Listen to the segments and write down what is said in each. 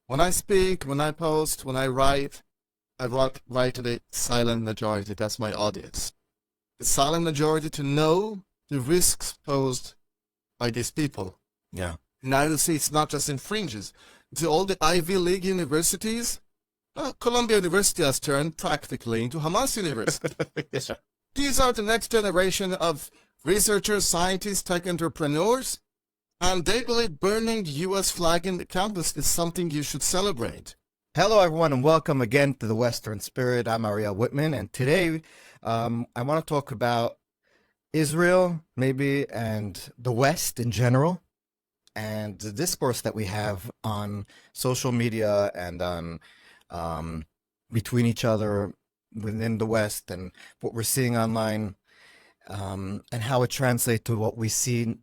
When I speak, when I post, when I write, I write to the silent majority. That's my audience. The silent majority to know the risks posed by these people. Yeah. Now you see it's not just in fringes. To all the Ivy League universities, Columbia University has turned practically into Hamas University. Yes, sir. These are the next generation of researchers, scientists, tech entrepreneurs, and they believe burning the U.S. flag in the campus is something you should celebrate. Hello, everyone, and welcome again to the Western Spirit. I'm Ariel Whitman, and today I want to talk about Israel, maybe, and the West in general, and the discourse that we have on social media and on between each other within the West, and what we're seeing online, and how it translates to what we see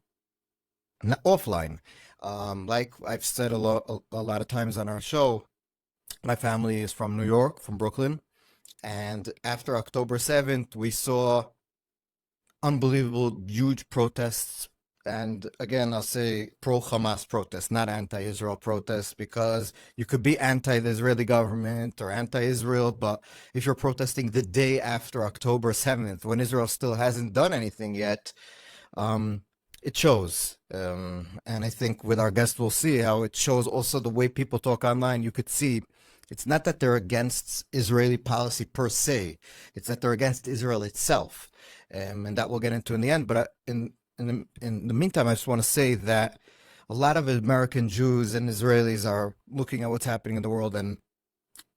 offline. Like I've said a lot of times on our show, my family is from New York, from Brooklyn, and after October 7th, we saw unbelievable, huge protests. And again, I'll say pro-Hamas protests, not anti-Israel protests, because you could be anti the Israeli government or anti-Israel, but if you're protesting the day after October 7th, when Israel still hasn't done anything yet, it shows. And I think with our guest, we'll see how it shows also the way people talk online. You could see it's not that they're against Israeli policy per se, it's that they're against Israel itself. And that we'll get into in the end. But in the meantime, I just want to say that a lot of American Jews and Israelis are looking at what's happening in the world, and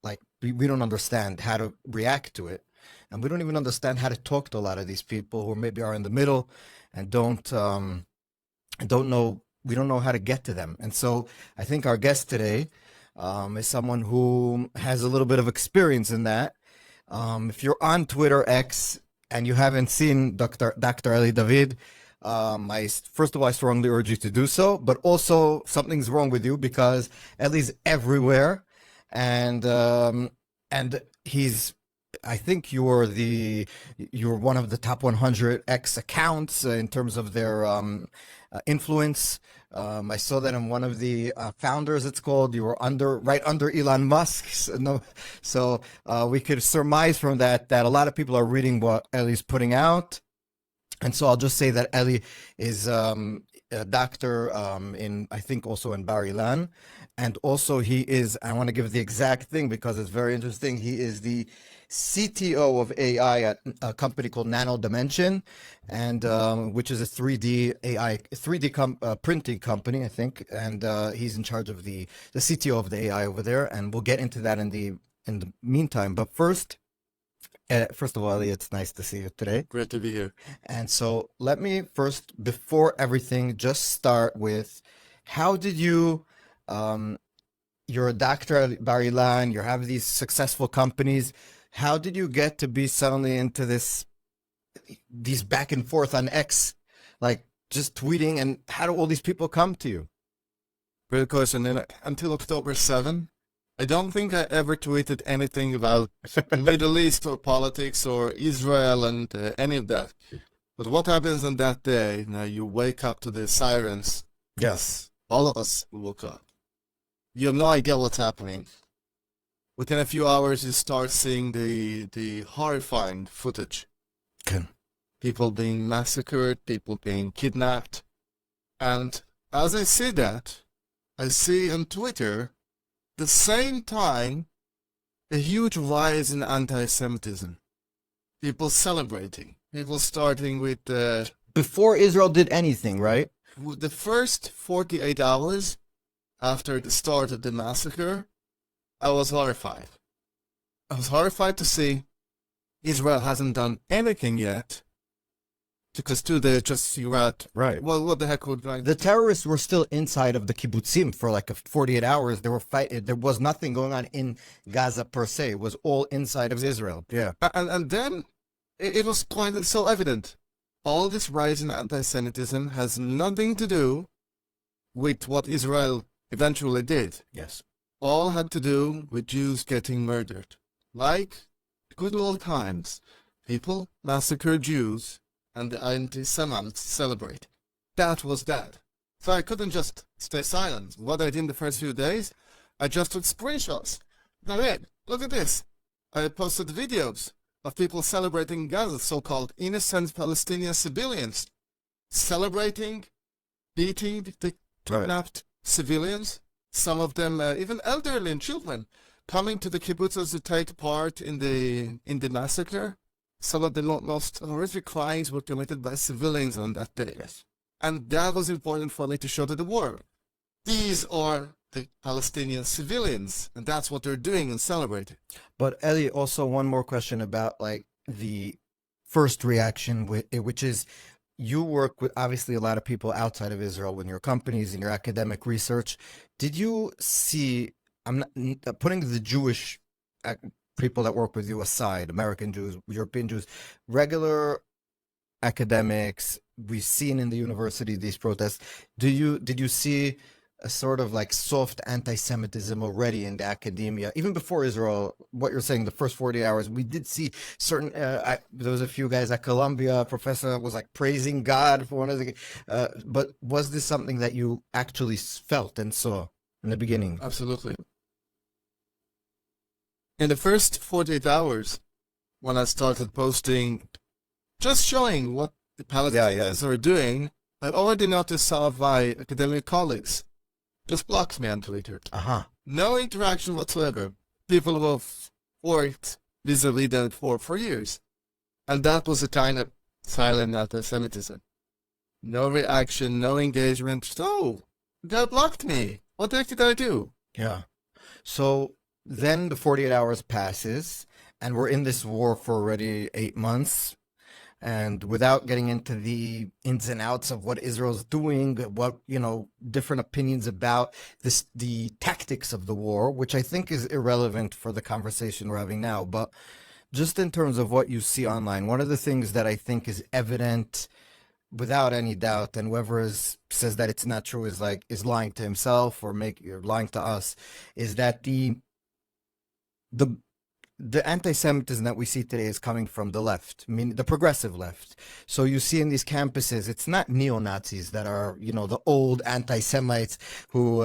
like we don't understand how to react to it, and we don't even understand how to talk to a lot of these people who maybe are in the middle and don't know. We don't know how to get to them. And so I think our guest today is someone who has a little bit of experience in that. If you're on Twitter X and you haven't seen Dr. Eli David, first of all, I strongly urge you to do so, but also something's wrong with you because Eli's everywhere, and he's, I think you're one of the top 100 X accounts in terms of their influence. I saw that in one of the founders, it's called, you were right under Elon Musk. So we could surmise from that a lot of people are reading what Eli's putting out. And so I'll just say that Eli is a doctor I think also in Bar Ilan. And also he is, I want to give the exact thing because it's very interesting, he is the CTO of AI at a company called Nano Dimension, and which is a 3D printing company, I think. And he's in charge of the CTO of the AI over there. And we'll get into that in the meantime. But first of all, Eli, it's nice to see you today. Great to be here. And so let me first, before everything, just start with how did you, you're a doctor at Bar Ilan, you have these successful companies. How did you get to be suddenly into these back and forth on X, like just tweeting, and how do all these people come to you? Great question. And until October 7th, I don't think I ever tweeted anything about Middle East or politics or Israel and any of that. But what happens on that day? Now you wake up to the sirens. Yes. All of us woke up. You have no idea what's happening. Within a few hours, you start seeing the horrifying footage. Okay. People being massacred, people being kidnapped. And as I see that, I see on Twitter the same time a huge rise in antisemitism. People celebrating. People starting with Before Israel did anything, right? the first 48 hours after the start of the massacre, I was horrified. I was horrified to see Israel hasn't done anything yet. Because they just you're at Right. well, what the heck would like The terrorists were still inside of the kibbutzim for like 48 hours. They were fighting. There was nothing going on in Gaza per se. It was all inside of Israel. Yeah. and then it was quite so evident. All this rise in anti-Semitism has nothing to do with what Israel eventually did. Yes. All had to do with Jews getting murdered. Like good old times, people massacre Jews and the anti-Semites celebrate. That was that. So I couldn't just stay silent. What I did in the first few days, I just took screenshots. Now, look at this. I posted videos of people celebrating Gaza, so-called innocent Palestinian civilians, celebrating, beating the kidnapped civilians, some of them even elderly and children, coming to the kibbutzes to take part in the massacre. Some of the most horrific crimes were committed by civilians on that day. Yes. And that was important for me to show to the world. These are the Palestinian civilians, and that's what they're doing and celebrating. But Eli, also one more question about like the first reaction, which is you work with obviously a lot of people outside of Israel in your companies, in your academic research. Did you see, I'm not putting the Jewish people that work with you aside, American Jews, European Jews, regular academics, we've seen in the university these protests. Did you see a sort of like soft anti-Semitism already in the academia, even before Israel? What you're saying, the first 40 hours, we did see certain. There was a few guys at Columbia. A professor was like praising God for one of the. But was this something that you actually felt and saw in the beginning? Absolutely. In the first 48 hours, when I started posting, just showing what the Palestinians are doing, I already noticed some of my academic colleagues just blocked me on Twitter. No interaction whatsoever. People who have worked vis-a-vis them for years. And that was a kind of silent anti-Semitism. No reaction, no engagement. So, they blocked me. What the heck did I do? Yeah. So then the 48 hours passes, and we're in this war for already 8 months. And without getting into the ins and outs of what Israel's doing, what, different opinions about this, the tactics of the war, which I think is irrelevant for the conversation we're having now. But just in terms of what you see online, one of the things that I think is evident without any doubt, and whoever says that it's not true is lying to himself or lying to us, is that the anti-Semitism that we see today is coming from the left, meaning the progressive left. So you see in these campuses, it's not neo-Nazis that are, the old anti-Semites who,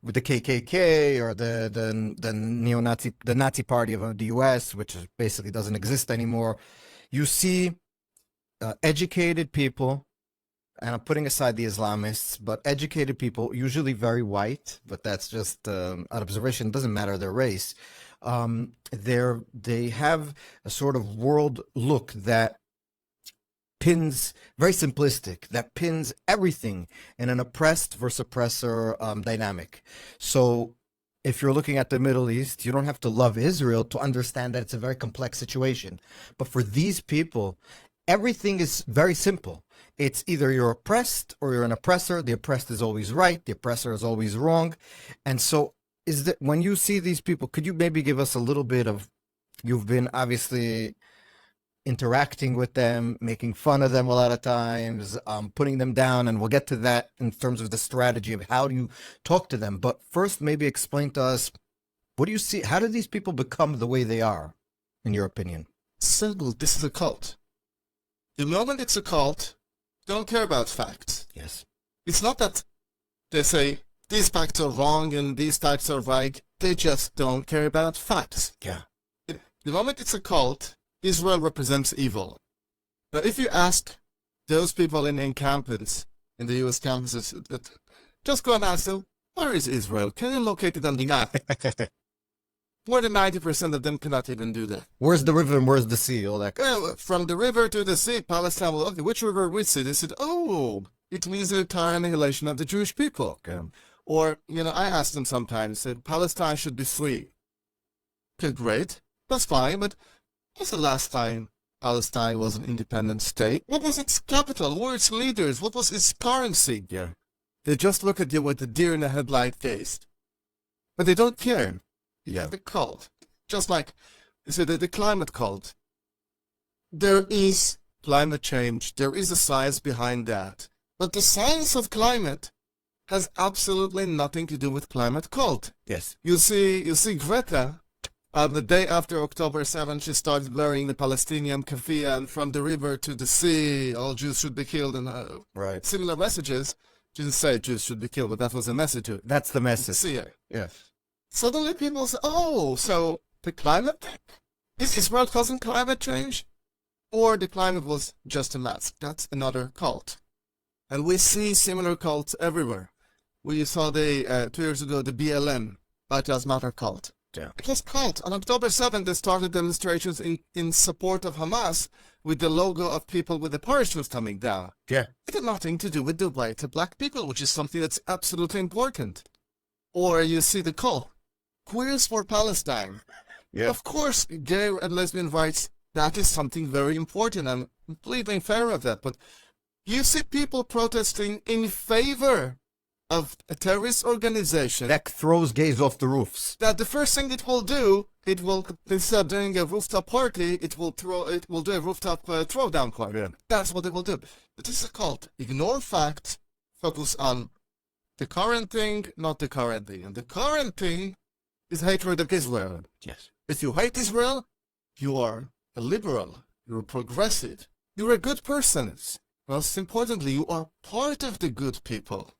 with the KKK or the neo-Nazi, the Nazi party of the US, which basically doesn't exist anymore. You see educated people, and I'm putting aside the Islamists, but educated people, usually very white, but that's just an observation, it doesn't matter their race. They have a sort of world look that pins, very simplistic, that pins everything in an oppressed versus oppressor dynamic. So if you're looking at the Middle East, you don't have to love Israel to understand that it's a very complex situation. But for these people, everything is very simple. It's either you're oppressed or you're an oppressor. The oppressed is always right. The oppressor is always wrong. And so is that when you see these people, could you maybe give us a little bit of, you've been obviously interacting with them, making fun of them a lot of times, putting them down, and we'll get to that in terms of the strategy of how do you talk to them. But first, maybe explain to us, what do you see, how do these people become the way they are, in your opinion? Simple, this is a cult. The moment it's a cult, don't care about facts. Yes. It's not that they say, these facts are wrong and these facts are right. They just don't care about facts. Yeah. The moment it's a cult, Israel represents evil. Now, if you ask those people in campus, in the U.S. campuses, just go and ask them, where is Israel? Can you locate it on the map? More than 90% of them cannot even do that. Where's the river and where's the sea? All that. Well, from the river to the sea, Palestine, well, okay, which river, which sea? They said, oh, it means the entire annihilation of the Jewish people. Okay. Or, I ask them sometimes, said, Palestine should be free. Okay, great. That's fine, but what's the last time Palestine was an independent state? What was its capital? Who were its leaders? What was its currency? Yeah. They just look at you with a deer in the headlight face. But they don't care. Yeah. The cult. Just like, the climate cult. There is climate change. There is a science behind that. But the science of climate has absolutely nothing to do with climate cult. Yes. You see Greta, the day after October 7th, she started blurring the Palestinian kafia and from the river to the sea, all Jews should be killed, and right. Similar messages. She didn't say Jews should be killed, but that was a message to it. That's the message. See her. Yes. suddenly people say, oh, so the climate thing? Is Israel causing climate change? Or the climate was just a mask? That's another cult. And we see similar cults everywhere. We saw 2 years ago, the BLM, Black Lives Matter cult. Yeah. It was cult. On October 7th, they started demonstrations in support of Hamas with the logo of people with the parachutes coming down. Yeah. It had nothing to do with the right to black people, which is something that's absolutely important. Or you see the call, Queers for Palestine. Yeah. Of course, gay and lesbian rights, that is something very important. I'm completely in favor of that. But you see people protesting in favor of a terrorist organization That throws gays off the roofs. that the first thing it will do, it will, instead of doing a rooftop party, it will do a rooftop throwdown party. Yeah. That's what it will do. But this is a cult. Ignore facts, focus on the current thing, not the current thing. And the current thing is hatred of Israel. Yes. If you hate Israel, you are a liberal, you're a progressive, you're a good person. Most importantly, you are part of the good people.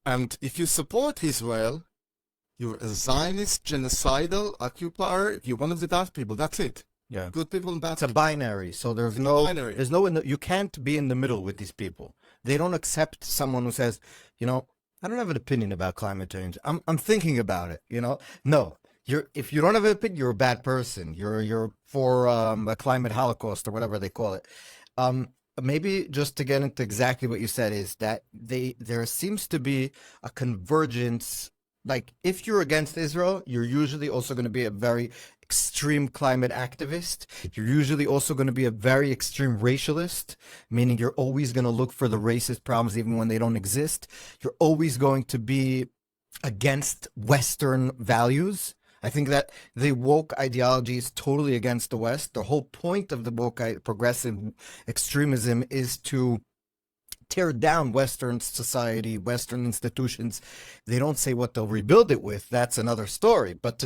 And if you support Israel, you're a Zionist, genocidal, occupier, you're one of the bad people. That's it. Yeah. Good people and bad It's a people. binary, so Binary. you can't be in the middle with these people. They don't accept someone who says, I don't have an opinion about climate change. I'm thinking about it, No. If you don't have an opinion, you're a bad person. You're for a climate holocaust or whatever they call it. Maybe just to get into exactly what you said is that there seems to be a convergence. Like, if you're against Israel, you're usually also going to be a very extreme climate activist. You're usually also going to be a very extreme racialist, meaning you're always going to look for the racist problems even when they don't exist. You're always going to be against Western values. I think that the woke ideology is totally against the West. The whole point of the woke progressive extremism is to tear down Western society, Western institutions. They don't say what they'll rebuild it with. That's another story. But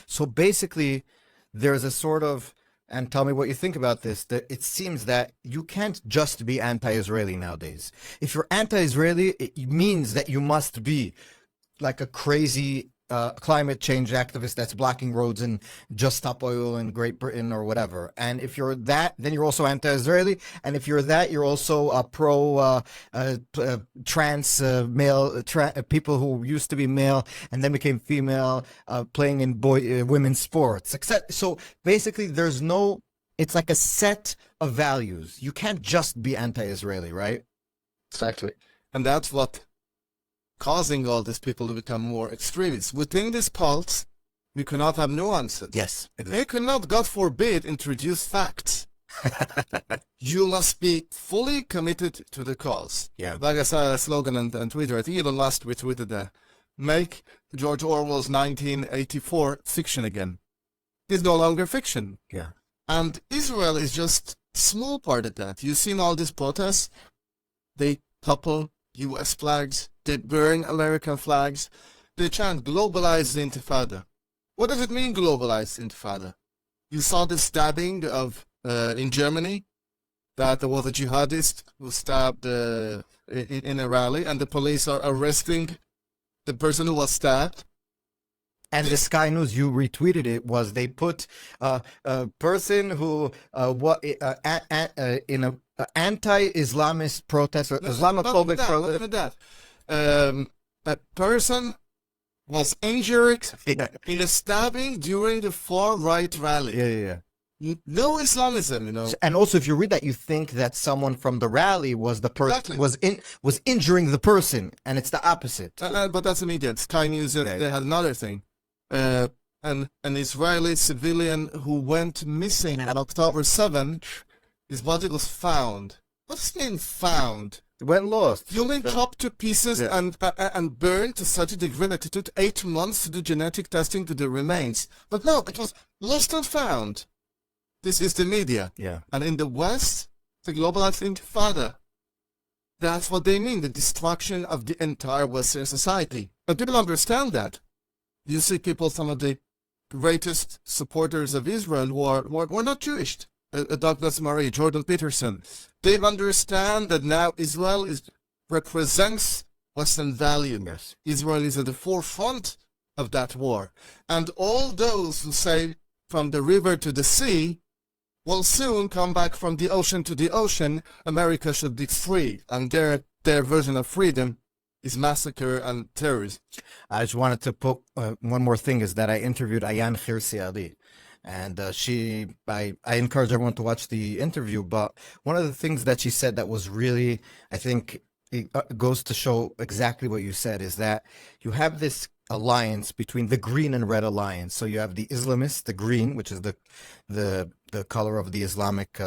so basically, there's a sort of, and tell me what you think about this, that it seems that you can't just be anti-Israeli nowadays. If you're anti-Israeli, it means that you must be like a crazy climate change activist that's blocking roads and Just Stop Oil in Great Britain or whatever. And if you're that, then you're also anti-Israeli. And if you're that, you're also a trans male people who used to be male and then became female, playing in women's sports. So basically, it's like a set of values. You can't just be anti-Israeli, right? Exactly. And that's what causing all these people to become more extremists. Within this cult, we cannot have nuances. Yes. They cannot, God forbid, introduce facts. You must be fully committed to the cause. Yeah. Like I saw a slogan on Twitter, I think Elon Musk retweeted that. Make George Orwell's 1984 fiction again. It's no longer fiction. Yeah. And Israel is just a small part of that. You've seen all these protests. They topple U.S. flags. They burn American flags. They chant, globalize the Intifada. What does it mean, globalize the Intifada? You saw the stabbing in Germany, that there was a jihadist who stabbed in a rally, and the police are arresting the person who was stabbed. And the Sky News, you retweeted it, was they put a person who in a anti-Islamist protest or Islamophobic protest. A person was injured in a stabbing during the far-right rally. Yeah. No Islamism, And also, if you read that, you think that someone from the rally was the person Exactly. was injuring the person, and it's the opposite. But that's immediate. Sky News, they had another thing. An Israeli civilian who went missing on October 7th, his body was found. What does it mean, found? It went lost. You mean chopped to pieces and burned to such a degree that it took 8 months to do genetic testing to the remains. But no, it was lost and found. This is the media. Yeah. And in the West, the globalized intifada. That's what they mean, the destruction of the entire Western society. And people understand that. You see people, some of the greatest supporters of Israel who are not Jewish. Douglas Murray, Jordan Peterson. They understand that now Israel represents Western value. Yes. Israel is at the forefront of that war. And all those who say from the river to the sea will soon come back from the ocean to the ocean. America should be free. And their version of freedom is massacre and terrorism. I just wanted to put one more thing is that I interviewed Ayan Hirsi Ali. And I encourage everyone to watch the interview. But one of the things that she said that was really, I think, it goes to show exactly what you said is that you have this alliance between the green and red alliance. So you have the Islamists, the green, which is the color of the Islamic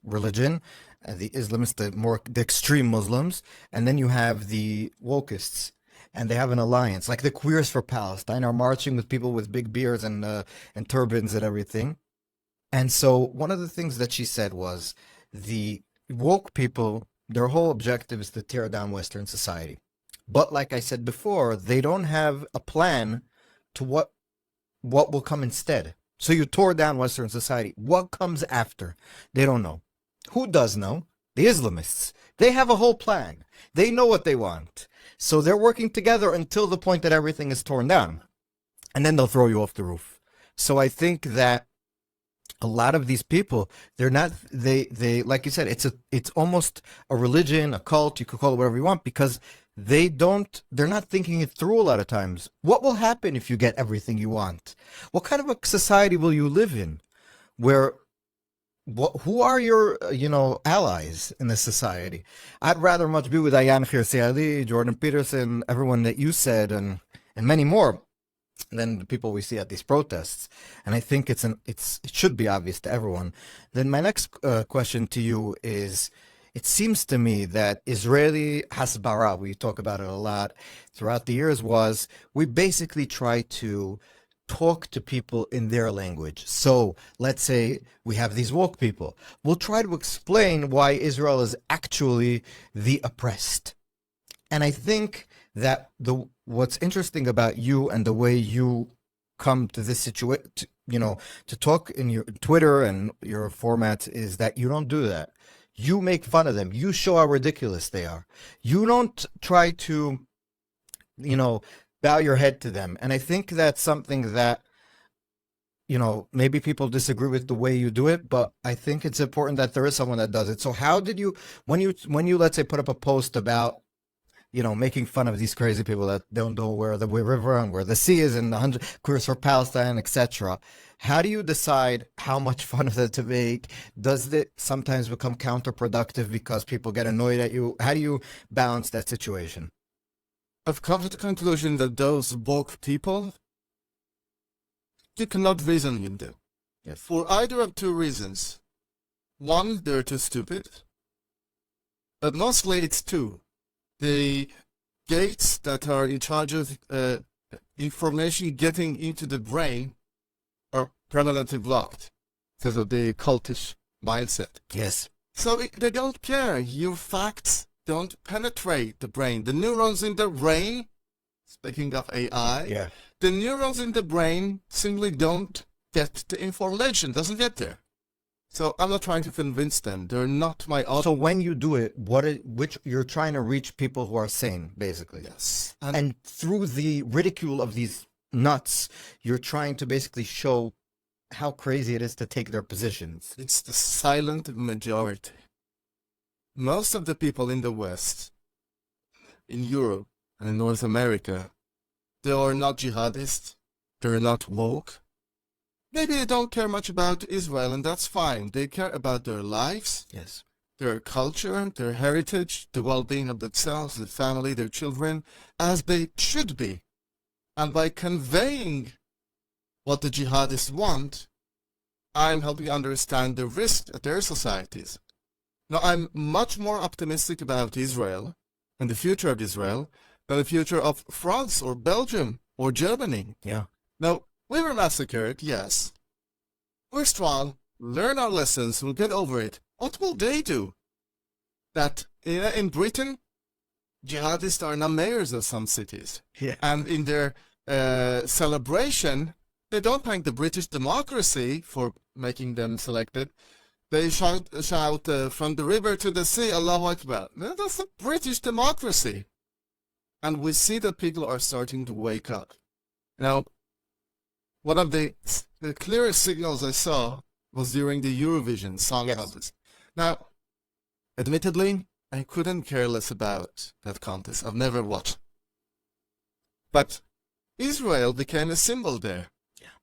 religion, and the Islamists, the extreme Muslims, and then you have the wokeists. And they have an alliance, like the Queers for Palestine are marching with people with big beards and turbans and everything. And so one of the things that she said was the woke people, their whole objective is to tear down Western society. But like I said before, they don't have a plan to what will come instead. So you tore down Western society. What comes after? They don't know. Who does know? The Islamists. They have a whole plan. They know what they want. So they're working together until the point that everything is torn down. And then they'll throw you off the roof. So I think that a lot of these people, they're not, they like you said, it's almost a religion, a cult, you could call it whatever you want, because they're not thinking it through a lot of times. What will happen if you get everything you want? What kind of a society will you live in where who are your, allies in this society? I'd rather much be with Ayan Hirsi Ali, Jordan Peterson, everyone that you said, and many more than the people we see at these protests. And I think it should be obvious to everyone. Then my next question to you is, it seems to me that Israeli hasbara, we talk about it a lot throughout the years, was we basically try to talk to people in their language. So let's say we have these woke people. We'll try to explain why Israel is actually the oppressed. And I think that what's interesting about you and the way you come to this situation, to talk in your Twitter and your formats is that you don't do that. You make fun of them. You show how ridiculous they are. You don't try to, bow your head to them. And I think that's something that, maybe people disagree with the way you do it, but I think it's important that there is someone that does it. So how did you, when you let's say put up a post about, making fun of these crazy people that don't know where the river and where the sea is and the 100 Queers for Palestine, etc. How do you decide how much fun of it to make? Does it sometimes become counterproductive because people get annoyed at you? How do you balance that situation? I've come to the conclusion that those woke people, you cannot reason with them. Yes. For either of two reasons. One, they're too stupid. But mostly it's two. The gates that are in charge of information getting into the brain are permanently blocked because of the cultish mindset. Yes. So they don't care. Your facts don't penetrate the brain. The neurons in the brain, speaking of AI, the neurons in the brain simply don't get the information, doesn't get there. So I'm not trying to convince them. They're not my audience. So when you do it, which you're trying to reach people who are sane, basically. Yes. And through the ridicule of these nuts, you're trying to basically show how crazy it is to take their positions. It's the silent majority. Most of the people in the West, in Europe and in North America, they are not jihadists, they're not woke. Maybe they don't care much about Israel, and that's fine. They care about their lives, Yes. their culture, their heritage, the well-being of themselves, their family, their children, as they should be. And by conveying what the jihadists want, I'm helping understand the risk at their societies. Now, I'm much more optimistic about Israel and the future of Israel than the future of France or Belgium or Germany. Yeah. Now, we were massacred, yes. We're strong, learn our lessons, we'll get over it. What will they do? That in Britain, jihadists are now mayors of some cities. Yeah. And in their celebration, they don't thank the British democracy for making them selected. They shout from the river to the sea, Allahu Akbar. That's the British democracy. And we see that people are starting to wake up. Now, one of the clearest signals I saw was during the Eurovision Song Contest. Now, admittedly, I couldn't care less about that contest. I've never watched. But Israel became a symbol there. Yeah.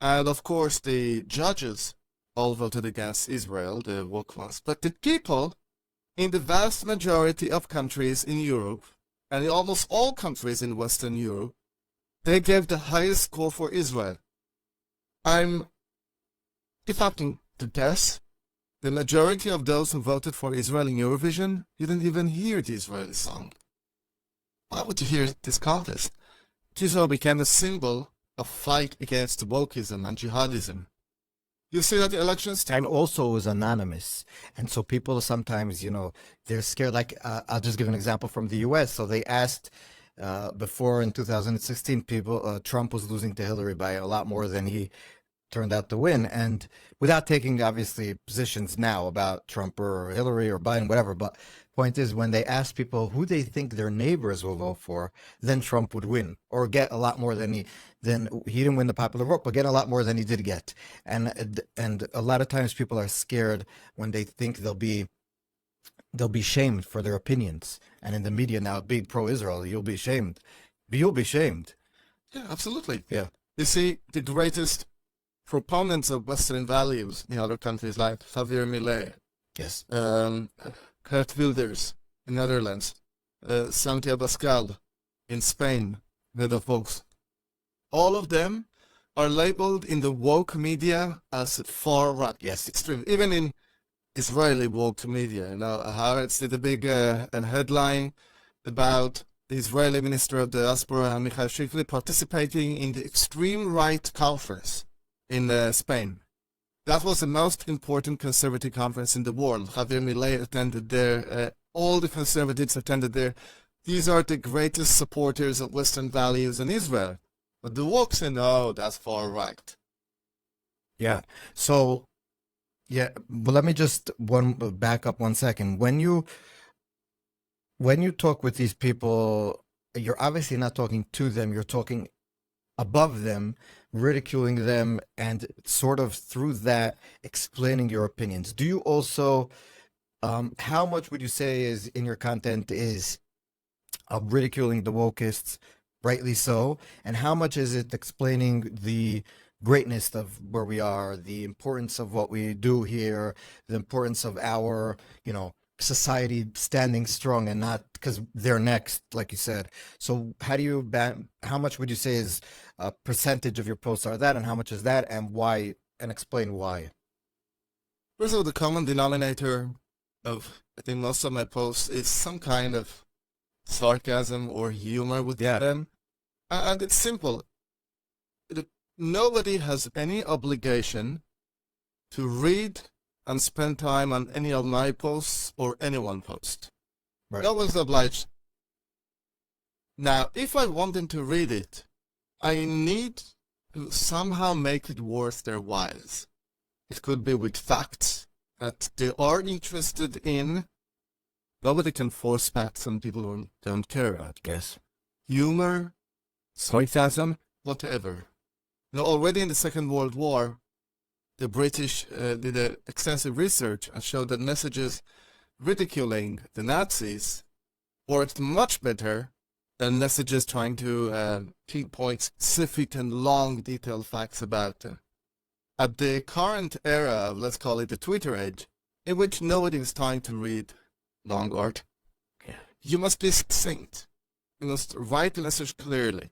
And of course, the judges all voted against Israel, the woke ones. But the people in the vast majority of countries in Europe, and in almost all countries in Western Europe, they gave the highest score for Israel. If I can guess, the majority of those who voted for Israel in Eurovision didn't even hear the Israeli song. Why would you hear this contest? Israel became a symbol of fight against wokeism and jihadism. You see that the elections... And also it was anonymous. And so people sometimes, they're scared. Like, I'll just give an example from the U.S. So they asked before in 2016, Trump was losing to Hillary by a lot more than he turned out to win. And without taking, obviously, positions now about Trump or Hillary or Biden, whatever. But point is, when they asked people who they think their neighbors will vote for, then Trump would win or get a lot more than he didn't win the popular vote, but get a lot more than he did get. And a lot of times people are scared when they think they'll be shamed for their opinions. And in the media now, being pro-Israel, you'll be shamed. You'll be shamed. Yeah, absolutely. Yeah. You see, the greatest proponents of Western values in other countries like Javier Milei, Yes. Kurt Wilders in Netherlands, Santiago Abascal in Spain, the folks. All of them are labeled in the woke media as far right. Yes. Extreme. Even in Israeli woke media, Haaretz did a big headline about the Israeli Minister of Diaspora, Amichai Shikli, participating in the extreme right conference in Spain. That was the most important conservative conference in the world. Javier Milei attended there. All the conservatives attended there. These are the greatest supporters of Western values in Israel. But the woke say, no, that's far right. Yeah. So, yeah. But let me just back up 1 second. When you talk with these people, you're obviously not talking to them. You're talking above them, ridiculing them, and sort of through that explaining your opinions. Do you also, how much would you say is in your content is ridiculing the wokeists, rightly so, and how much is it explaining the greatness of where we are, the importance of what we do here, the importance of our, society standing strong and not because they're next, like you said. So how much would you say is a percentage of your posts are that, and how much is that, and why, and explain why? First of all, the common denominator of, I think, most of my posts is some kind of sarcasm or humor with them. And it's simple. Nobody has any obligation to read and spend time on any of my posts or anyone's post. Right. No one's obliged. Now, if I want them to read it, I need to somehow make it worth their whiles. It could be with facts that they are interested in. Nobody can force facts on people who don't care about. Yes. Humor, sarcasm, whatever. Already in the Second World War, the British did extensive research and showed that messages ridiculing the Nazis worked much better than messages trying to pinpoint specific and long, detailed facts about them. At the current era, let's call it the Twitter age, in which nobody is trying to read long art, you must be succinct. You must write the message clearly.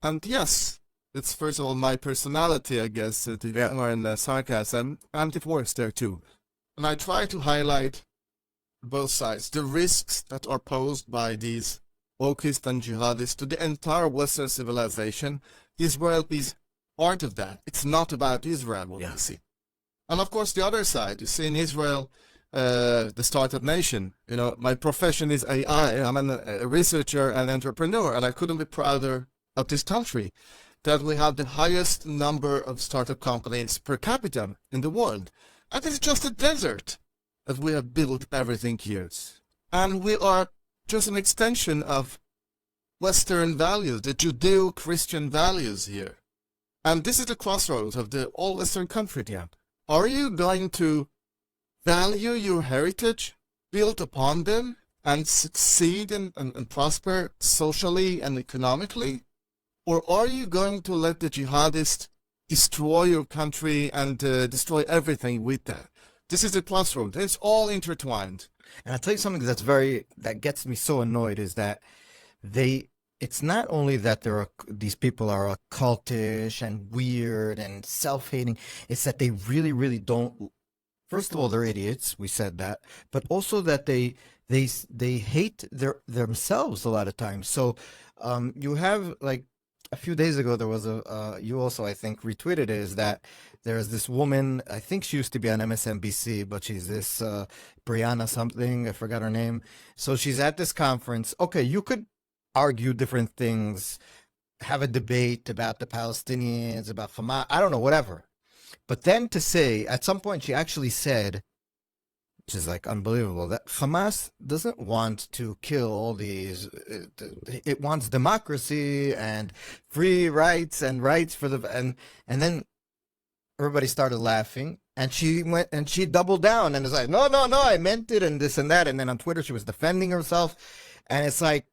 And yes, it's first of all my personality, I guess, the humor and sarcasm, and it works there too. And I try to highlight both sides, the risks that are posed by these wokists and jihadists to the entire Western civilization. Israel is part of that. It's not about Israel, what you see. And of course, the other side, you see in Israel, the startup nation. My profession is AI. I'm a researcher and entrepreneur, and I couldn't be prouder of this country, that we have the highest number of startup companies per capita in the world. And it's just a desert that we have built everything here. And we are just an extension of Western values, the Judeo-Christian values here. And this is the crossroads of the all Western country. Yeah. Are you going to value your heritage, build upon them, and succeed and prosper socially and economically? Or are you going to let the jihadists destroy your country and destroy everything with that? This is the crossroads. It's all intertwined. And I'll tell you something that gets me so annoyed is that it's not only that these people are occultish and weird and self-hating, it's that they really, really don't, first of all, they're idiots, we said that, but also that they hate themselves a lot of times. So you have, like, a few days ago, there was you also, I think, retweeted it, is that there's this woman, I think she used to be on MSNBC, but she's this Brianna something, I forgot her name. So she's at this conference. Okay, you could argue different things, have a debate about the Palestinians, about Hamas, I don't know, whatever. But then to say, at some point she actually said, which is like unbelievable, that Hamas doesn't want to kill all these, it wants democracy and free rights and rights for and then everybody started laughing, and she went and she doubled down and was like, no, I meant it, and this and that. And then on Twitter she was defending herself, and it's like,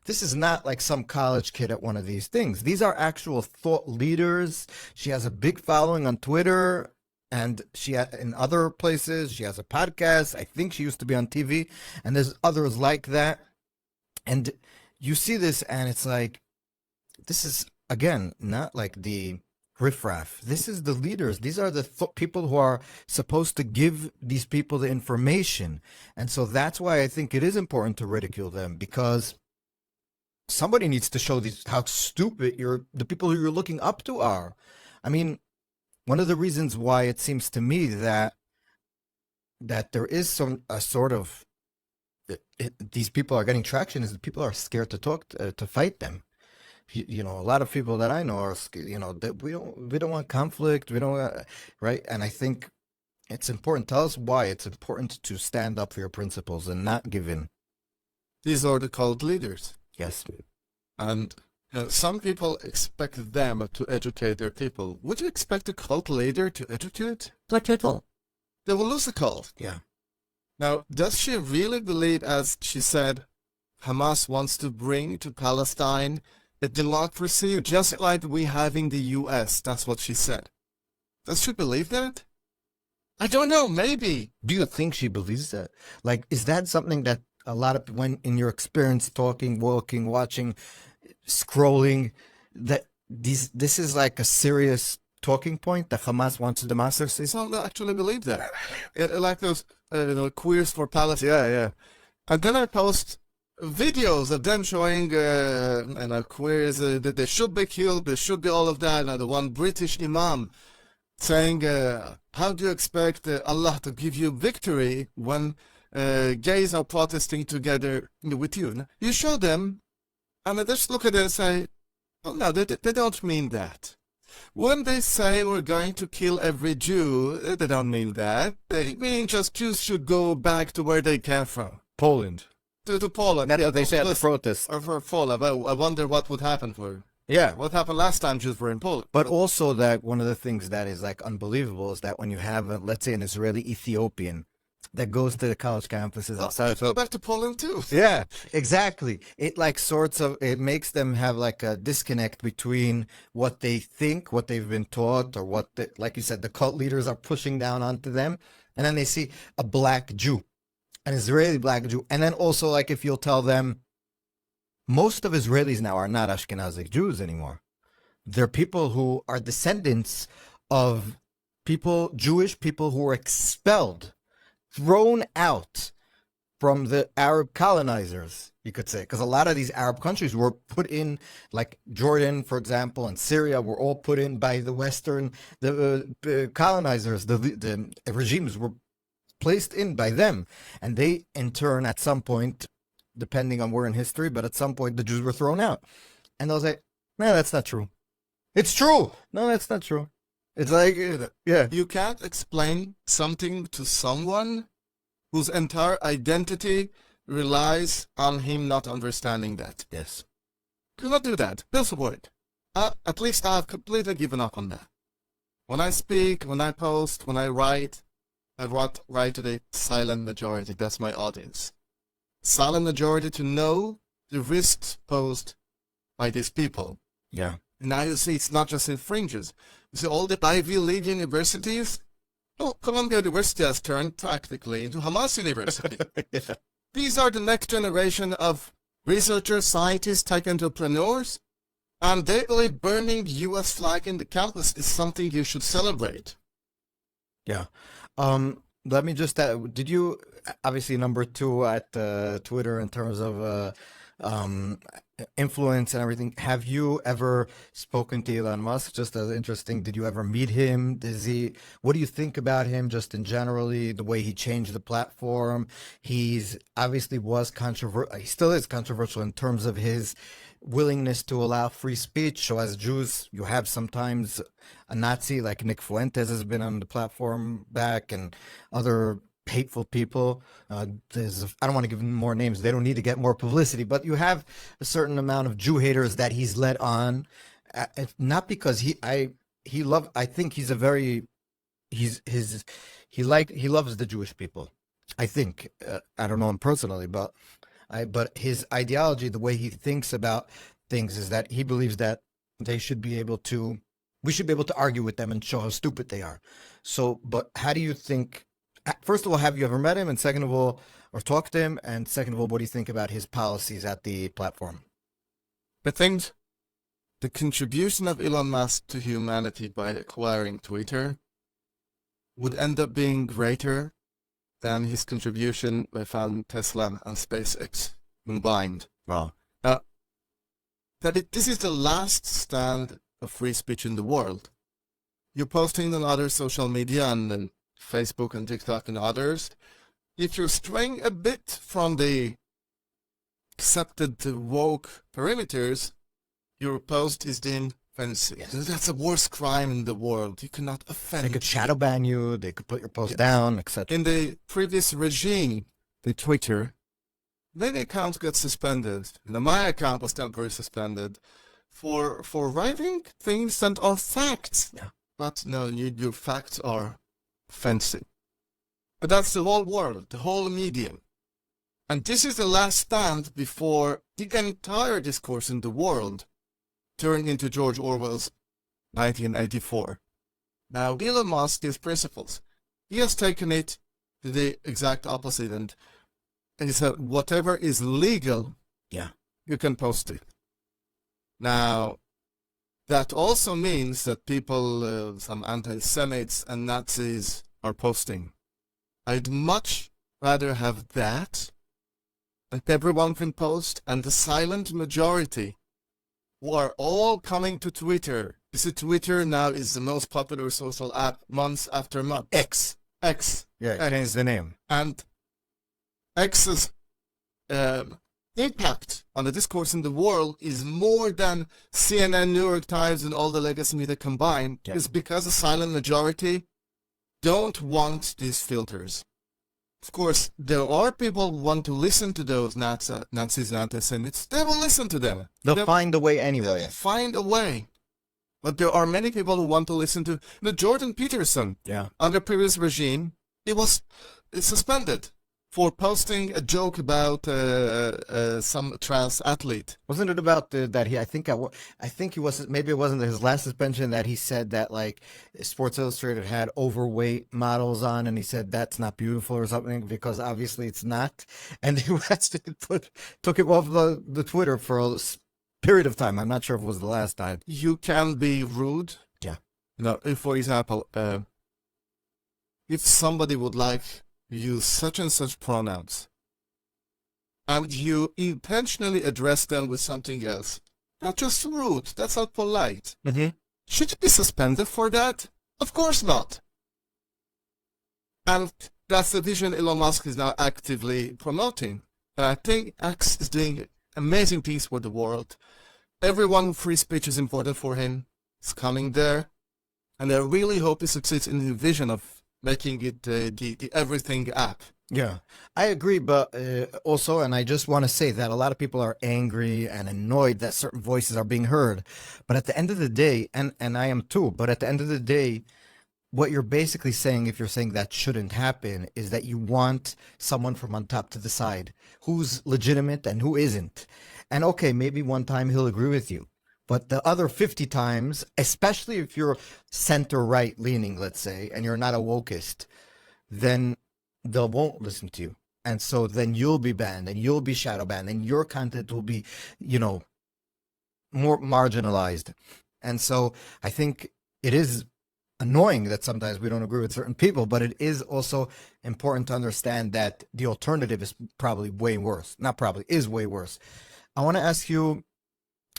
this is not like some college kid at one of these things. These are actual thought leaders. She has a big following on Twitter. And in other places, she has a podcast. I think she used to be on TV, and there's others like that. And you see this, and it's like, this is, again, not like the riffraff. This is the leaders. These are the people who are supposed to give these people the information. And so that's why I think it is important to ridicule them, because somebody needs to show how stupid the people who you're looking up to are. I mean, one of the reasons why it seems to me that there is a sort of these people are getting traction is that people are scared to talk to fight them. You know, a lot of people that I know are, you know, that we don't want conflict. We don't want, right? And I think it's important. Tell us why it's important to stand up for your principles and not give in. These are the cult leaders. Yes. And some people expect them to educate their people. Would you expect a cult leader to educate? Like people. They will lose the cult. Yeah. Now, does she really believe, as she said, Hamas wants to bring to Palestine a democracy just like we have in the U.S.? That's what she said. Does she believe that? I don't know, maybe. Do you think she believes that? Like, is that something that a lot of, when in your experience talking, walking, watching, scrolling, that this is like a serious talking point that Hamas wants a democracy? Some actually believe that. Like those queers for Palestine. Yeah. And then I post videos of them showing queers that they should be killed, there should be all of that. And the one British imam saying, how do you expect Allah to give you victory when gays are protesting together with you? You show them, and I just look at it and say, oh, no, they don't mean that. When they say we're going to kill every Jew, they don't mean that. They mean just Jews should go back to where they came from. Poland. To Poland. That's what they say at the protest. Or for Poland. I wonder what would happen for. Yeah. What happened last time Jews were in Poland. But also that one of the things that is like unbelievable is that when you have, let's say, an Israeli Ethiopian that goes to the college campuses outside. Go back to Poland too. Yeah, exactly. It like it makes them have like a disconnect between what they think, what they've been taught, or what, like you said, the cult leaders are pushing down onto them. And then they see a black Jew, an Israeli black Jew. And then also, like, if you'll tell them, most of Israelis now are not Ashkenazi Jews anymore. They're people who are descendants of Jewish people who were expelled, thrown out from the Arab colonizers, you could say, because a lot of these Arab countries were put in, like Jordan, for example, and Syria, were all put in by the Western, the colonizers, the regimes were placed in by them. And they, in turn, at some point, depending on where in history, but at some point, the Jews were thrown out. And they'll say, no, that's not true. It's true. No, that's not true. It's like, yeah. You can't explain something to someone whose entire identity relies on him not understanding that. Yes. Cannot do that. Don't support it. At least I've completely given up on that. When I speak, when I post, when I write, write to the silent majority. That's my audience. Silent majority to know the risks posed by these people. Yeah. And now you see it's not just in fringes. You see all the Ivy League universities. Oh, Columbia University has turned practically into Hamas University. Yeah. These are the next generation of researchers, scientists, tech entrepreneurs. And they believe burning the U.S. flag in the campus is something you should celebrate. Yeah. Let me just, did you, obviously number two at Twitter in terms of influence and everything, have you ever spoken to Elon Musk? Just as interesting, did you ever meet him? What do you think about him just in generally, the way he changed the platform? He's obviously was controversial, he still is controversial in terms of his willingness to allow free speech. So as Jews, you have sometimes a Nazi like Nick Fuentes has been on the platform back, and other hateful people. I don't want to give them more names. They don't need to get more publicity, but you have a certain amount of Jew haters that he's led on, not because I think he's a very, he loves the Jewish people. I think, I don't know him personally, but his ideology, the way he thinks about things, is that he believes that we should be able to argue with them and show how stupid they are. So, but how do you think, first of all, have you ever met him? And second of all, or talked to him? And second of all, what do you think about his policies at the platform? I think the contribution of Elon Musk to humanity by acquiring Twitter would end up being greater than his contribution by founding Tesla and SpaceX combined. Wow. This is the last stand of free speech in the world. You're posting on other social media and Facebook and TikTok and others. If you're straying a bit from the accepted woke perimeters, your post is deemed offensive. Yes. That's the worst crime in the world. You cannot offend. They could shadow ban you. They could put your post down, etc. In the previous regime, the Twitter, many accounts got suspended. My account was temporarily suspended for writing things that are facts. Yeah. But no, your facts are offensive. But that's the whole world, the whole medium. And this is the last stand before the entire discourse in the world turned into George Orwell's 1984. Now, Elon Musk, his principles, he has taken it to the exact opposite, and he said, whatever is legal, you can post it. Now, that also means that people, some anti-Semites and Nazis, are posting. I'd much rather have that everyone can post, and the silent majority who are all coming to Twitter. You see, Twitter now is the most popular social app months after month. X. Yeah, that is the name. And X's impact on the discourse in the world is more than CNN, New York Times, and all the legacy media combined. Yeah. It's because the silent majority don't want these filters. Of course, there are people who want to listen to those Nazis and anti-Semites. They will listen to them. They'll find a way anyway. Find a way. But there are many people who want to listen to Jordan Peterson. Yeah. Under previous regime, he was suspended for posting a joke about some trans athlete. Wasn't it about that he? I think he was. Maybe it wasn't his last suspension that he said that like Sports Illustrated had overweight models on, and he said that's not beautiful or something because obviously it's not. And he took him off the Twitter for a period of time. I'm not sure if it was the last time. You can be rude. Yeah. No, if, for example, if somebody would like use such and such pronouns, and you intentionally address them with something else, that's just rude. That's not polite. Mm-hmm. Should you be suspended for that? Of course not. And that's the vision Elon Musk is now actively promoting. And I think X is doing amazing things for the world. Everyone, free speech is important for him. He's coming there. And I really hope he succeeds in the vision of making it the everything app. Yeah, I agree, but also, and I just want to say that a lot of people are angry and annoyed that certain voices are being heard. But at the end of the day, and I am too, but at the end of the day, what you're basically saying, if you're saying that shouldn't happen, is that you want someone from on top to decide who's legitimate and who isn't. And okay, maybe one time he'll agree with you. But the other 50 times, especially if you're center right leaning, let's say, and you're not a wokeist, then they won't listen to you. And so then you'll be banned and you'll be shadow banned and your content will be, you know, more marginalized. And so I think it is annoying that sometimes we don't agree with certain people, but it is also important to understand that the alternative is probably way worse. Not probably, is way worse. I want to ask you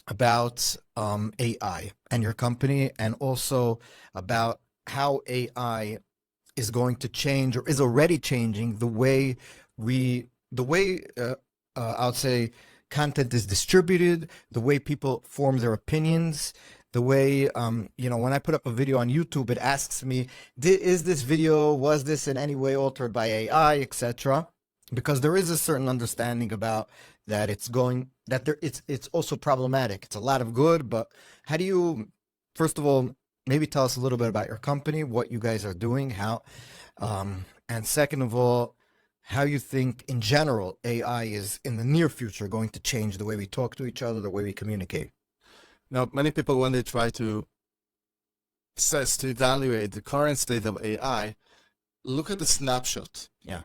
about AI and your company, and also about how AI is going to change or is already changing the way I would say content is distributed, the way people form their opinions, the way, when I put up a video on YouTube, it asks me, was this in any way altered by AI, etc. Because there is a certain understanding about that it's also problematic. It's a lot of good, but how do you, first of all, maybe tell us a little bit about your company, what you guys are doing, and second of all, how you think in general AI is in the near future going to change the way we talk to each other, the way we communicate. Now, many people, when they try to evaluate the current state of AI, look at the snapshot. Yeah.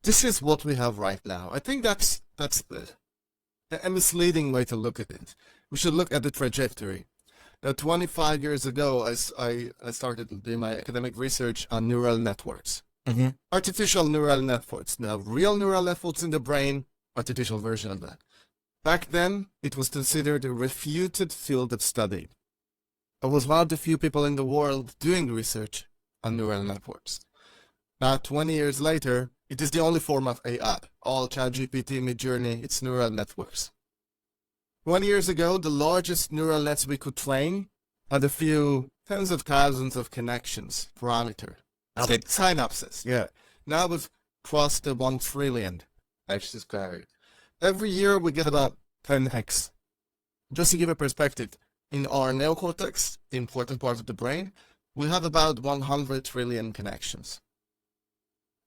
This is what we have right now. I think that's a misleading way to look at it. We should look at the trajectory. Now, 25 years ago, I started doing my academic research on neural networks. Mm-hmm. Artificial neural networks. Now, real neural networks in the brain, artificial version of that. Back then, it was considered a refuted field of study. I was one of the few people in the world doing research on neural networks. Now, 20 years later, it is the only form of AI. All ChatGPT, Midjourney, it's neural networks. 20 years ago, the largest neural nets we could train had a few tens of thousands of connections, parameter, synapses. Yeah. Now we've crossed the 1 trillion axis squared. Every year we get about 10x. Just to give a perspective, in our neocortex, the important part of the brain, we have about 100 trillion connections.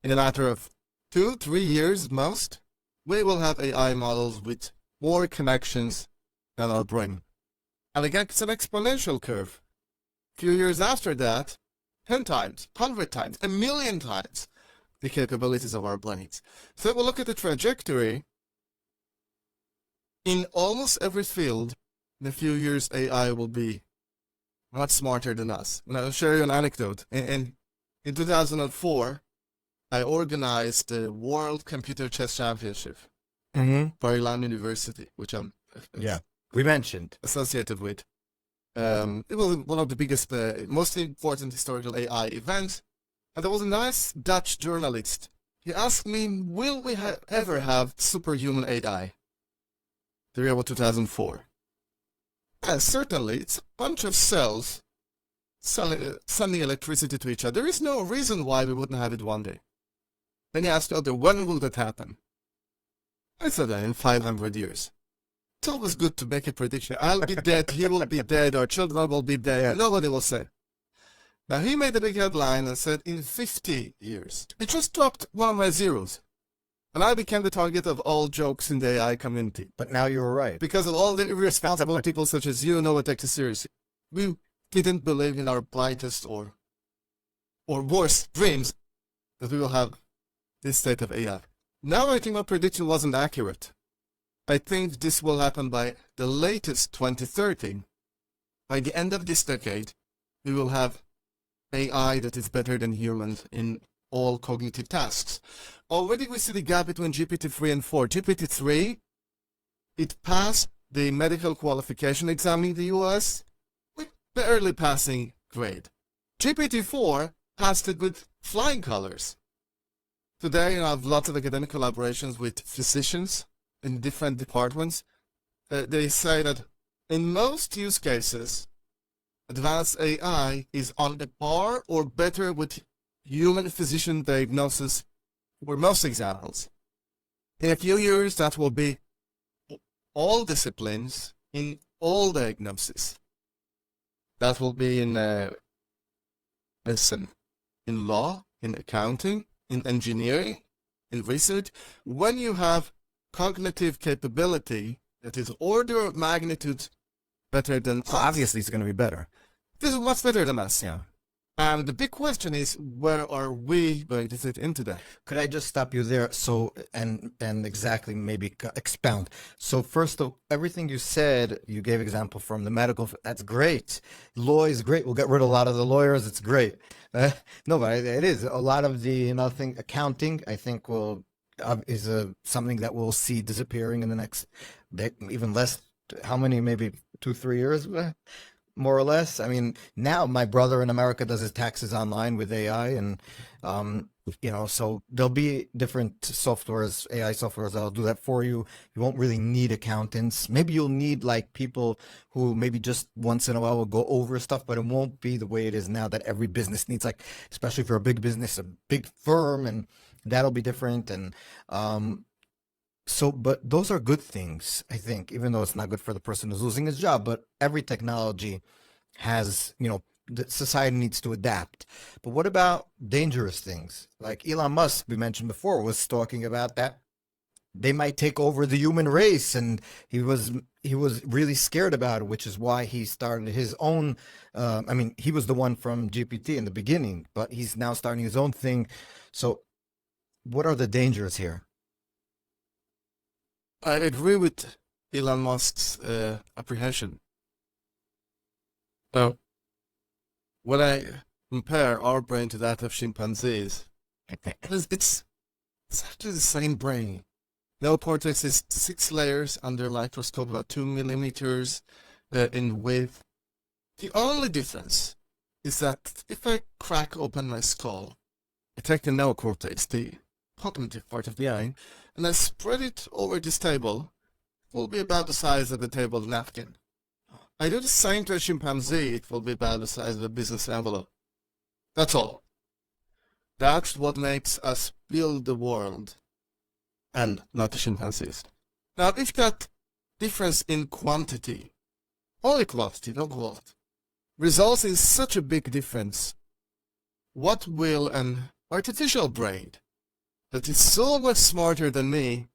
In a matter of 2-3 years most, we will have AI models with more connections than our brain. And again, it's an exponential curve. A few years after that, 10 times, 100 times, 1,000,000 times the capabilities of our brains. So if we look at the trajectory, in almost every field, in a few years, AI will be much smarter than us. And I'll share you an anecdote. In 2004, I organized the World Computer Chess Championship, for Ireland University, which I'm we mentioned associated with. It was one of the biggest, most important historical AI events. And there was a nice Dutch journalist. He asked me, will we ever have superhuman AI? The year was 2004. Certainly, it's a bunch of cells sending electricity to each other. There is no reason why we wouldn't have it one day. Then he asked me, when will that happen? I said that in 500 years. It's always good to make a prediction. I'll be dead, he will be dead, our children will be dead, nobody will say. Now he made a big headline and said, in 50 years. It just dropped one of my zeros. And I became the target of all jokes in the AI community. But now you're right. Because of all the irresponsible people such as you, no one takes it seriously. We didn't believe in our brightest or worst dreams that we will have this state of AI. Now I think my prediction wasn't accurate. I think this will happen by the latest 2030. By the end of this decade, we will have AI that is better than humans in all cognitive tasks. Already we see the gap between GPT-3 and 4. GPT-3, it passed the medical qualification exam in the US with barely passing grade. GPT-4 passed it with flying colors. Today I have lots of academic collaborations with physicians in different departments. They say that in most use cases, advanced AI is on the par or better with human physician diagnosis for most examples. In a few years, that will be all disciplines in all diagnosis. That will be in medicine, in law, in accounting, in engineering, in research. When you have cognitive capability that is order of magnitude better than So obviously it's going to be better. this is much better than us. Yeah. And the big question is, where are we going to fit into that? Could I just stop you there? So, and exactly maybe expound. So first of everything you said, you gave example from the medical. That's great. Law is great. We'll get rid of a lot of the lawyers. It's great. No, but it is a lot of the thing. Accounting, I think, will is something that we'll see disappearing in the next, even less. How many? Maybe 2-3 years. More or less. I mean, now my brother in America does his taxes online with AI, and so there'll be different softwares, AI softwares that'll do that for you. You won't really need accountants. Maybe you'll need like people who maybe just once in a while will go over stuff, but it won't be the way it is now that every business needs, like, especially for a big business, a big firm, and that'll be different. And but those are good things, I think, even though it's not good for the person who's losing his job. But every technology has, the society needs to adapt. But what about dangerous things? Like Elon Musk, we mentioned before, was talking about that they might take over the human race, and he was really scared about it, which is why he started his own. He was the one from GPT in the beginning, but he's now starting his own thing. So, what are the dangers here? I agree with Elon Musk's apprehension. So, when I compare our brain to that of chimpanzees, it's actually the same brain. Neocortex is 6 layers under microscope, about 2 millimeters in width. The only difference is that if I crack open my skull, I take the neocortex, the cognitive part of the brain, and I spread it over this table, it will be about the size of the table napkin. I do the same to a chimpanzee, it will be about the size of a business envelope. That's all. That's what makes us build the world, and not the chimpanzees. Now, if that difference in quantity, only quantity, no quality, results in such a big difference, what will an artificial brain that is so much smarter than me,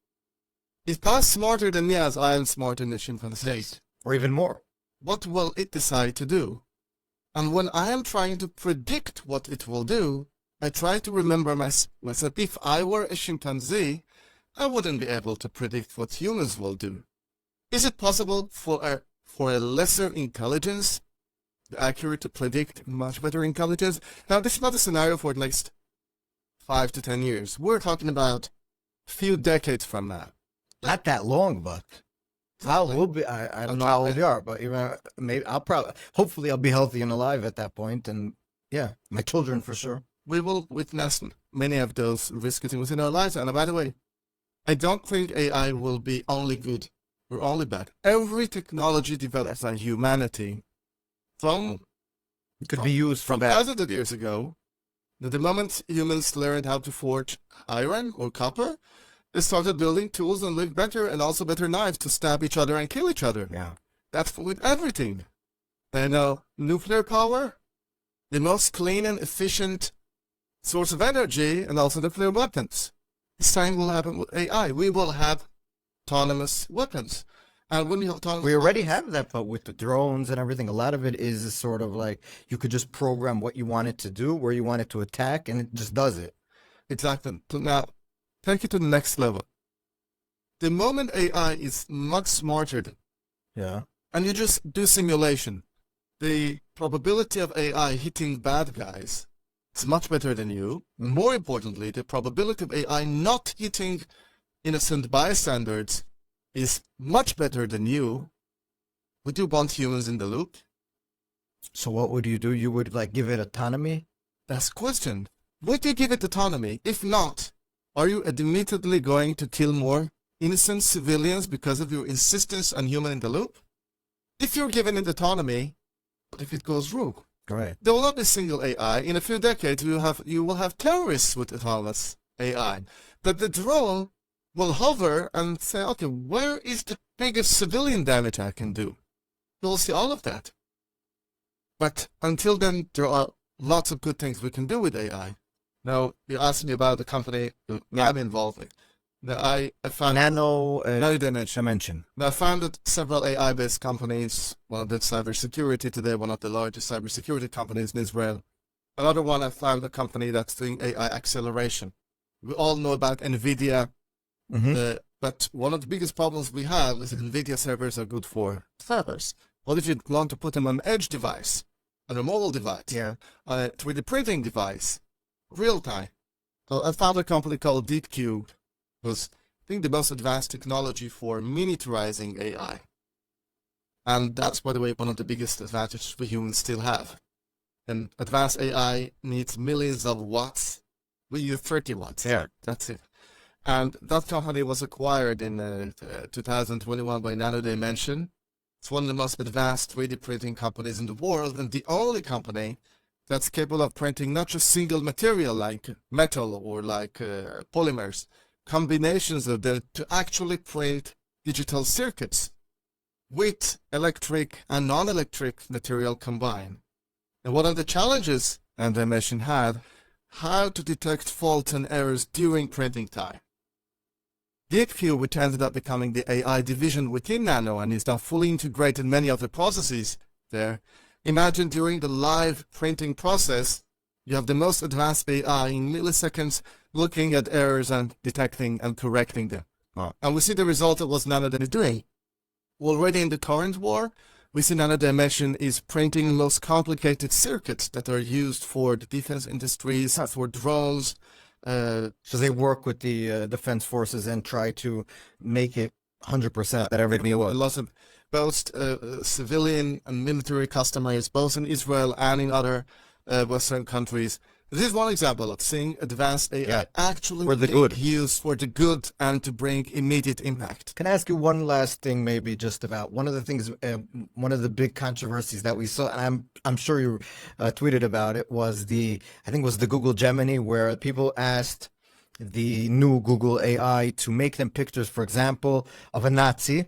is as smarter than me as I am smarter than the chimpanzees, or even more, what will it decide to do? And when I am trying to predict what it will do, I try to remember myself. If I were a chimpanzee, I wouldn't be able to predict what humans will do. Is it possible for a lesser intelligence, accurate to predict much better intelligence? Now, this is not a scenario for the next 5 to 10 years. We're talking about a few decades from now. Not that long, but we'll be. I don't know how old you are, but maybe hopefully I'll be healthy and alive at that point, and yeah, my children for sure. We will witness many of those risks within our lives. And by the way, I don't think AI will be only good or only bad. Every technology developed by humanity could be used from thousands of years ago. The moment humans learned how to forge iron or copper, they started building tools and live better, and also better knives to stab each other and kill each other. Yeah. That's with everything. And nuclear power, the most clean and efficient source of energy, and also nuclear weapons. The same will happen with AI. We will have autonomous weapons. And when we already have that, but with the drones and everything, a lot of it is sort of like you could just program what you want it to do, where you want it to attack, and it just does it. Exactly. Now, take it to the next level. The moment AI is much smarter, and you just do simulation, the probability of AI hitting bad guys is much better than you. More importantly, the probability of AI not hitting innocent bystanders is much better than you. Would you want humans in the loop? So what would you do? You would give it autonomy? That's the question. Would you give it autonomy? If not, are you admittedly going to kill more innocent civilians because of your insistence on human in the loop? If you're giving it autonomy, what if it goes rogue? Right. There will not be single AI. In a few decades, you will have terrorists with autonomous AI. But the drone will hover and say, okay, where is the biggest civilian damage I can do? You'll see all of that. But until then, there are lots of good things we can do with AI. Now, you asked me about the company I'm involved with. Now, I found Nano dimension. Now, I founded several AI-based companies. One did cybersecurity today, one of the largest cybersecurity companies in Israel. Another one, I found a company that's doing AI acceleration. We all know about NVIDIA, but one of the biggest problems we have is that NVIDIA servers are good for servers. What if you want to put them on an edge device, on a mobile device, on a 3D printing device, real time? So I found a company called DeepCube, was I think the most advanced technology for miniaturizing AI. And that's, by the way, one of the biggest advantages we humans still have. And advanced AI needs millions of watts. We use 30 watts. Yeah. That's it. And that company was acquired in 2021 by Nano Dimension. It's one of the most advanced 3D printing companies in the world, and the only company that's capable of printing not just single material like metal or like polymers, combinations of them to actually print digital circuits with electric and non-electric material combined. And one of the challenges Dimension had, how to detect faults and errors during printing time. DeepCube, which ended up becoming the AI division within Nano and is now fully integrated in many of the processes there. Imagine during the live printing process, you have the most advanced AI in milliseconds looking at errors and detecting and correcting them. Oh. And we see the result of what Nano is doing. Already in the current war, we see Nano Dimension is printing the most complicated circuits that are used for the defense industries, for drones. So they work with the defense forces and try to make it 100% that everybody will. Lots of both civilian and military customers, both in Israel and in other Western countries. This is one example of seeing advanced AI actually for the good, used for the good and to bring immediate impact. Can I ask you one last thing, maybe just about one of the things, one of the big controversies that we saw, and I'm sure you tweeted about it, was I think it was the Google Gemini, where people asked the new Google AI to make them pictures, for example, of a Nazi.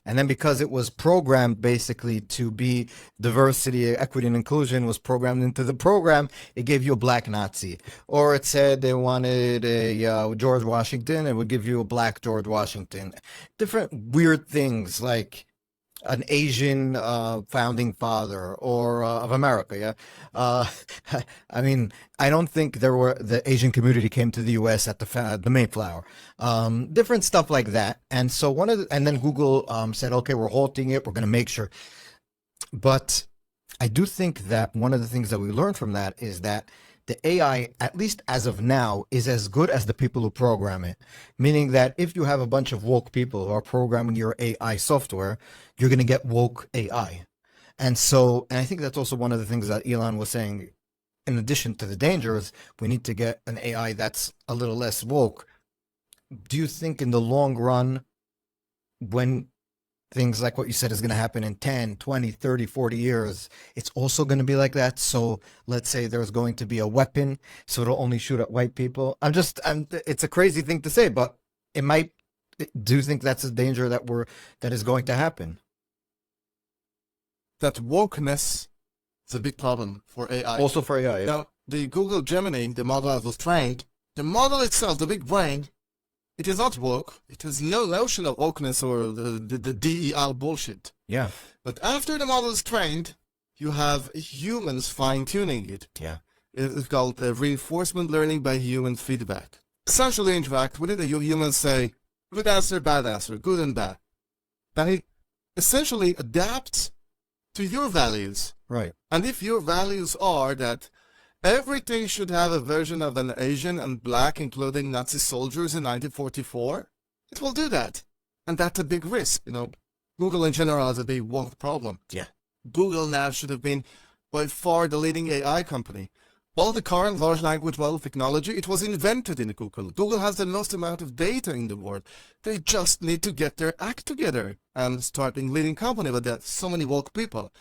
And then because it was programmed basically to be diversity, equity, and inclusion was programmed into the program, it gave you a black Nazi. Or it said they wanted a George Washington, it would give you a black George Washington. Different weird things like an Asian founding father or of America. I mean, I don't think the Asian community came to the U.S. at the Mayflower. Different stuff like that. And so and then Google said, okay, we're halting it. We're going to make sure. But I do think that one of the things that we learned from that is that the AI, at least as of now, is as good as the people who program it. Meaning that if you have a bunch of woke people who are programming your AI software, you're going to get woke AI. And I think that's also one of the things that Elon was saying. In addition to the dangers, we need to get an AI that's a little less woke. Do you think in the long run, when things like what you said is going to happen in 10, 20, 30, 40 years, it's also going to be like that? So let's say there's going to be a weapon, so it'll only shoot at white people. It's a crazy thing to say, but it might. Do you think that's a danger that is going to happen? That wokeness is a big problem for AI. Also for AI. Yeah. Now, the Google Gemini, the model that was trained, the model itself, the big brain, it is not woke. It has no notion of wokeness or the DEI bullshit. Yeah. But after the model is trained, you have humans fine-tuning it. Yeah. It's called reinforcement learning by human feedback. Essentially, in fact, within the humans say, good answer, bad answer, good and bad. But it essentially adapts to your values. Right. And if your values are that everything should have a version of an Asian and black, including Nazi soldiers in 1944, it will do that. And that's a big risk. Google in general has a big woke problem. Yeah. Google now should have been by far the leading AI company. All the current large language model technology, it was invented in Google. Google has the most amount of data in the world. They just need to get their act together and start being leading company, but there's so many woke people.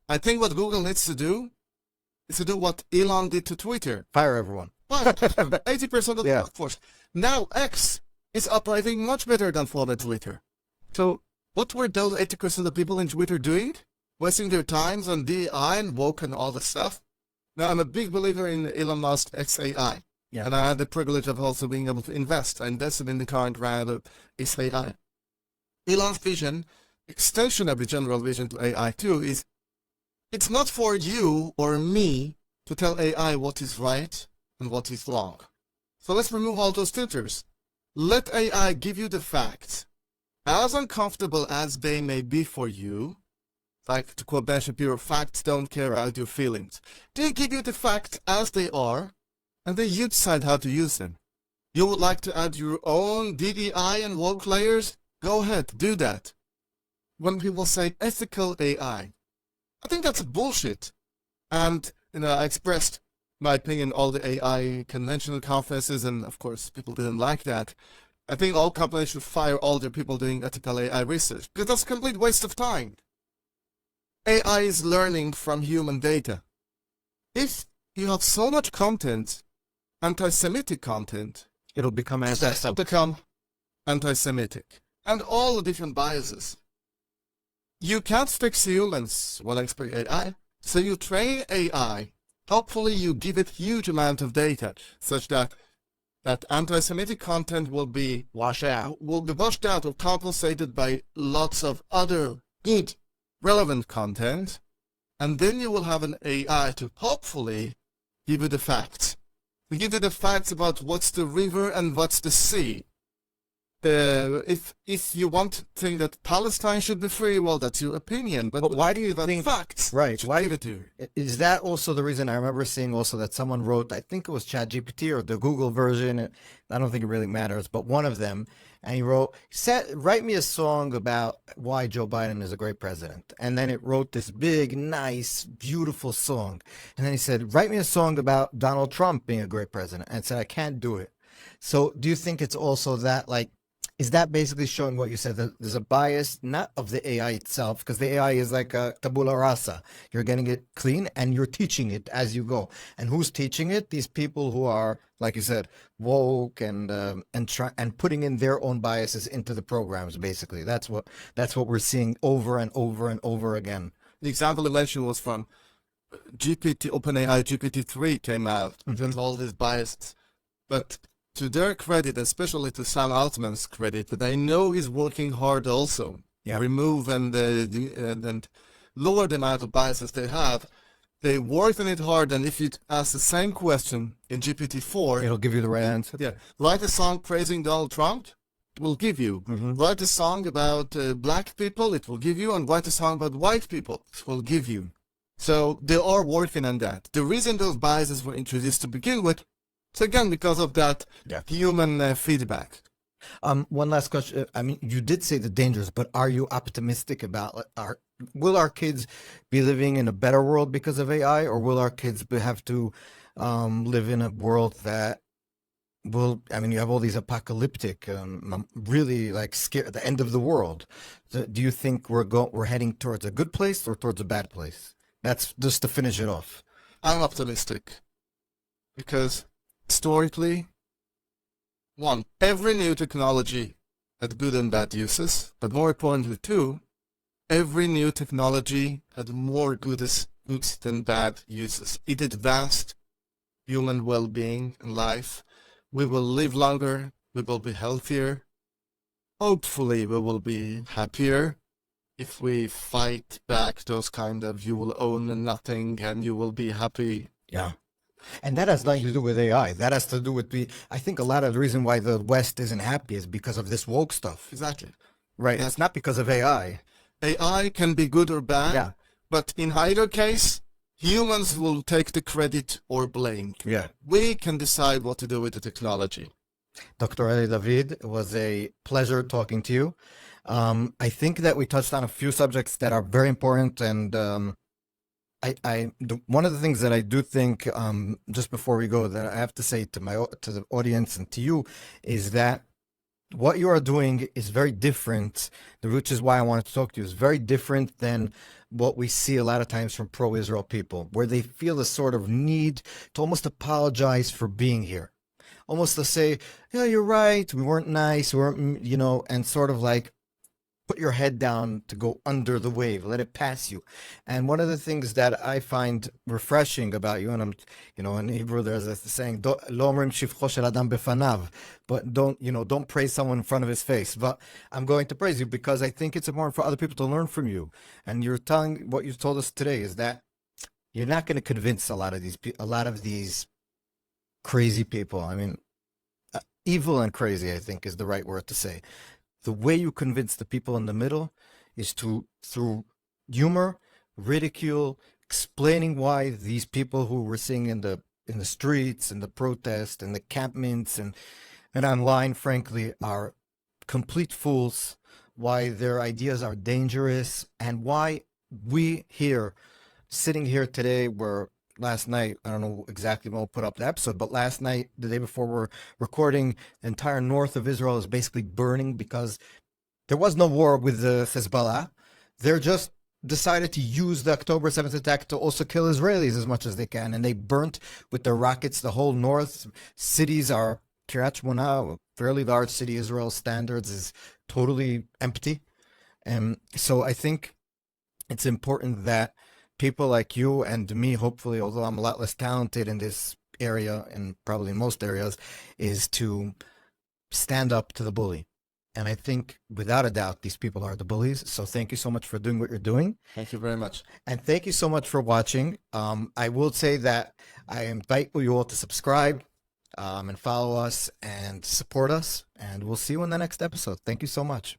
I think what Google needs to do is to do what Elon did to Twitter. Fire everyone. Well, 80% of the Yeah. workforce. Now X is operating much better than former Twitter. So what were those 80% of people in Twitter doing? Wasting their times on DI and woke and all the stuff? Now, I'm a big believer in Elon Musk XAI. Yeah. And I had the privilege of also being able to invest. I invested in the current round of XAI. Elon's vision, extension of the general vision to AI too, is it's not for you or me to tell AI what is right and what is wrong. So let's remove all those filters. Let AI give you the facts, as uncomfortable as they may be for you. Like to quote Ben Shapiro, facts don't care about your feelings. They give you the facts as they are, and then you decide how to use them. You would like to add your own DDI and woke layers? Go ahead, do that. When people say ethical AI, I think that's bullshit. And, I expressed my opinion all the AI conventional conferences, and of course, people didn't like that. I think all companies should fire all their people doing ethical AI research, because that's a complete waste of time. AI is learning from human data. If you have so much content, anti-Semitic content, It'll become anti-Semitic. And all the different biases. You can't fix humans while expert AI, so you train AI. Hopefully you give it huge amount of data, such that anti-Semitic content will be washed out or compensated by lots of other good, relevant content, and then you will have an AI to hopefully give you the facts. To give you the facts about what's the river and what's the sea. If you want to think that Palestine should be free, well, that's your opinion. But why do you think facts? Right. Why give it to you? is that also the reason? I remember seeing also that someone wrote, I think it was ChatGPT or the Google version. I don't think it really matters, but one of them, and he wrote, write me a song about why Joe Biden is a great president. And then it wrote this big, nice, beautiful song. And then he said, write me a song about Donald Trump being a great president. And I said, I can't do it. So do you think it's also that, like, is that basically showing what you said, that there's a bias, not of the AI itself, because the AI is like a tabula rasa. You're getting it clean and you're teaching it as you go. And who's teaching it? These people who are, like you said, woke and putting in their own biases into the programs, basically. That's what we're seeing over and over and over again. The example you mentioned was from OpenAI GPT-3 came out with all these biases. But to their credit, especially to Sam Altman's credit, they know he's working hard also. Yeah. Remove and lower the amount of biases they have. They worked on it hard, and if you ask the same question in GPT-4, It'll give you the right answer. yeah, write a song praising Donald Trump, it will give you. Write a song about black people, it will give you, and write a song about white people, it will give you. So they are working on that. The reason those biases were introduced to begin with, it's again because of that human feedback. One last question. I mean, you did say the dangers, but are you optimistic about will our kids be living in a better world because of AI, or will our kids have to live in a world that will? I mean, you have all these apocalyptic, really like scare the end of the world. So do you think we're heading towards a good place or towards a bad place? That's just to finish it off. I'm optimistic because historically, one, every new technology had good and bad uses, but more importantly too, every new technology had more goods than bad uses. It advanced human well-being and life. We will live longer, we will be healthier. Hopefully we will be happier if we fight back those kind of you will own nothing and you will be happy. Yeah. And that has nothing to do with AI. That has to do with I think a lot of the reason why the West isn't happy is because of this woke stuff. Exactly. Right. It's not because of AI. AI can be good or bad, but in either case, humans will take the credit or blame. Yeah. We can decide what to do with the technology. Dr. Eli David, it was a pleasure talking to you. I think that we touched on a few subjects that are very important, and one of the things that I do think, just before we go, that I have to say to the audience and to you, is that what you are doing is very different, which is why I wanted to talk to you, is very different than what we see a lot of times from pro-Israel people, where they feel a sort of need to almost apologize for being here. Almost to say, yeah, you're right, we weren't nice, we weren't, and sort of like put your head down to go under the wave, let it pass you. And one of the things that I find refreshing about you, and in Hebrew there's a saying, "Lo omrim shivcho shel adam befanav," but don't praise someone in front of his face. But I'm going to praise you because I think it's important for other people to learn from you. And what you've told us today is that you're not going to convince a lot of these crazy people. I mean, evil and crazy, I think, is the right word to say. The way you convince the people in the middle is through humor, ridicule, explaining why these people who we're seeing in the streets, in the protest, in the encampments, and online, frankly, are complete fools, why their ideas are dangerous, and why we here, sitting here today, where last night, I don't know exactly when we'll put up the episode, but last night, the day before we're recording, the entire north of Israel is basically burning because there was no war with the Hezbollah. They're just decided to use the October 7th attack to also kill Israelis as much as they can. And they burnt with their rockets the whole north. Cities are, Kiryat Shmona, a fairly large city, Israel standards, is totally empty. And so I think it's important that people like you and me, hopefully, although I'm a lot less talented in this area and probably in most areas, is to stand up to the bully. And I think, without a doubt, these people are the bullies. So thank you so much for doing what you're doing. Thank you very much. And thank you so much for watching. I will say that I invite you all to subscribe and follow us and support us. And we'll see you in the next episode. Thank you so much.